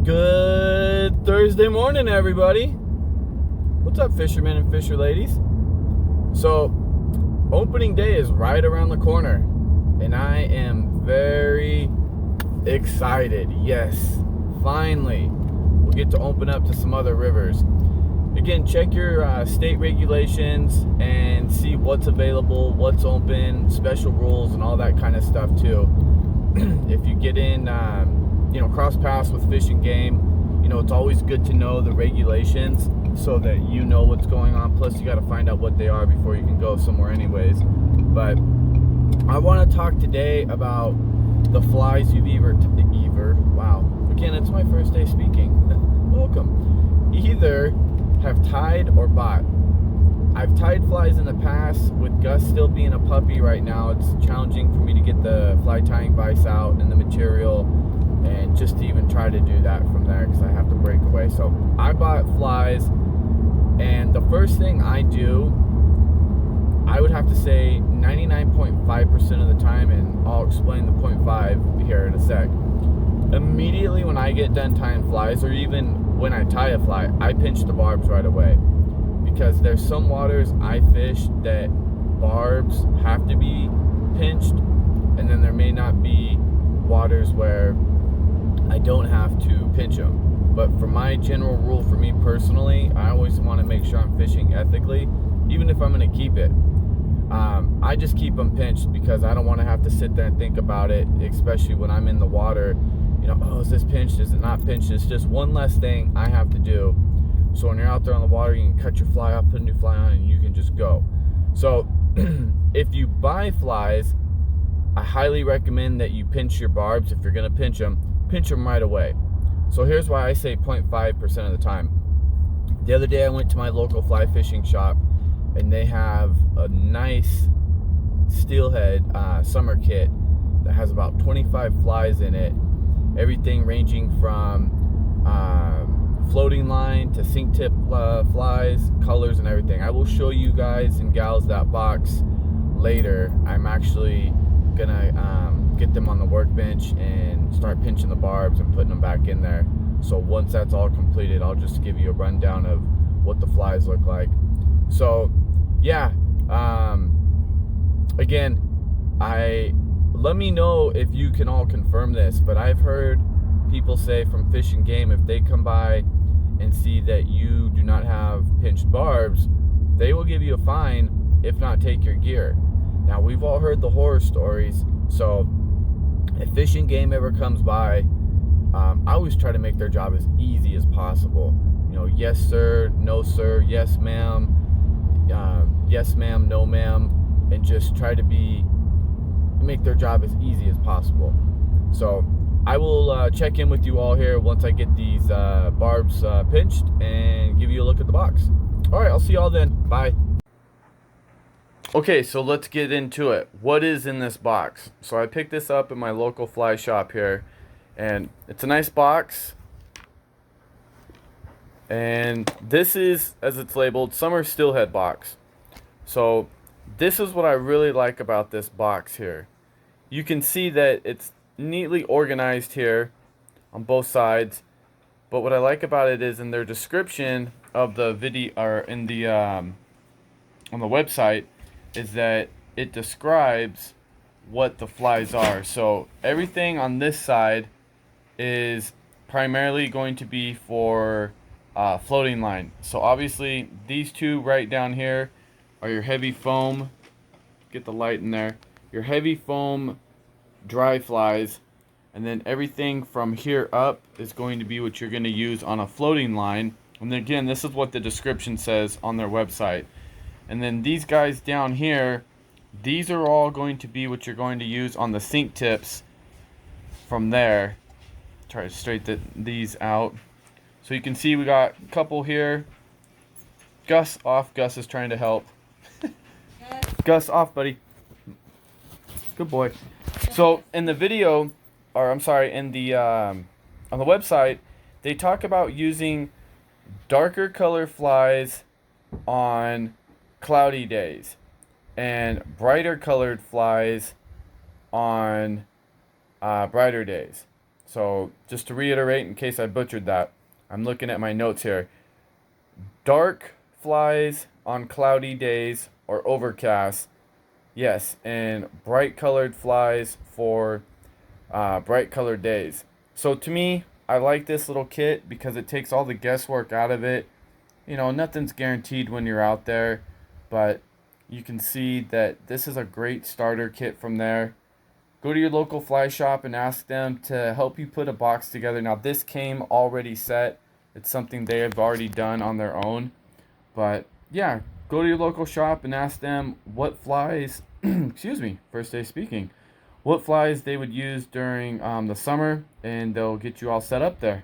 Good Thursday morning, everybody. What's up, fishermen and fisher ladies? So, opening day is right around the corner, and I am very excited. Yes, finally, we'll get to open up to some other rivers. Again, check your state regulations and see what's available, what's open, special rules, and all that kind of stuff too. If you get in, cross paths with Fish and Game, it's always good to know the regulations so that you know what's going on. Plus, you got to find out what they are before you can go somewhere anyways. But I want to talk today about the flies you've again, it's my first day speaking. Welcome. Either have tied or bought. I've tied flies in the past. With Gus still being a puppy right now, it's challenging for me to get the fly tying vise out and the material, and just to even try to do that from there because I have to break away. So I bought flies, and the first thing I do, I would have to say 99.5% of the time, and I'll explain the 0.5 here in a sec. Immediately when I get done tying flies, or even when I tie a fly, I pinch the barbs right away. Because there's some waters I fish that barbs have to be pinched, and then there may not be waters where I don't have to pinch them. But for my general rule, for me personally, I always want to make sure I'm fishing ethically, even if I'm going to keep it. I just keep them pinched because I don't want to have to sit there and think about it, especially when I'm in the water. Is this pinched? Is it not pinched? It's just one less thing I have to do. So when you're out there on the water, you can cut your fly off, put a new fly on, and you can just go. So if you buy flies, I highly recommend that you pinch your barbs. If you're going to pinch them right away. So here's why I say 0.5% of the time. The other day I went to my local fly fishing shop, and they have a nice steelhead summer kit that has about 25 flies in it. Everything ranging from floating line to sink tip flies, colors, and everything. I will show you guys and gals that box later. I'm actually gonna get them on the workbench and start pinching the barbs and putting them back in there. So once that's all completed, I'll just give you a rundown of what the flies look like. So yeah, again, let me know if you can all confirm this, but I've heard people say from Fish and Game, if they come by and see that you do not have pinched barbs, they will give you a fine, if not take your gear. Now, we've all heard the horror stories, so if Fish and Game ever comes by, I always try to make their job as easy as possible. Yes sir, no sir, yes ma'am, yes ma'am, no ma'am, and just try to make their job as easy as possible. So I will check in with you all here once I get these barbs pinched and give you a look at the box. All right, I'll see you all then. Bye. Okay, so let's get into it. What is in this box? So I picked this up in my local fly shop here, and it's a nice box. And this is, as it's labeled, summer steelhead box. So this is what I really like about this box here. You can see that it's neatly organized here on both sides, but what I like about it is in their description of the video, or in the on the website, is that it describes what the flies are. So everything on this side is primarily going to be for floating line. So obviously these two right down here are your heavy foam, get the light in there, your heavy foam dry flies, and then everything from here up is going to be what you're going to use on a floating line. And then again, this is what the description says on their website. And then these guys down here, these are all going to be what you're going to use on the sink tips from there. Try to straighten these out. So you can see we got a couple here. Gus off. Gus is trying to help. Gus off, buddy. Good boy. So in the video, or I'm sorry, in the on the website, they talk about using darker color flies on cloudy days and brighter colored flies on brighter days. So just to reiterate, in case I butchered that, I'm looking at my notes here. Dark flies on cloudy days or overcast, yes, and bright colored flies for bright colored days. So to me, I like this little kit because it takes all the guesswork out of it. You know, nothing's guaranteed when you're out there, but you can see that this is a great starter kit from there. Go to your local fly shop and ask them to help you put a box together. Now, this came already set. It's something they have already done on their own. But yeah, go to your local shop and ask them what flies, excuse me, first day speaking, what flies they would use during the summer, and they'll get you all set up there.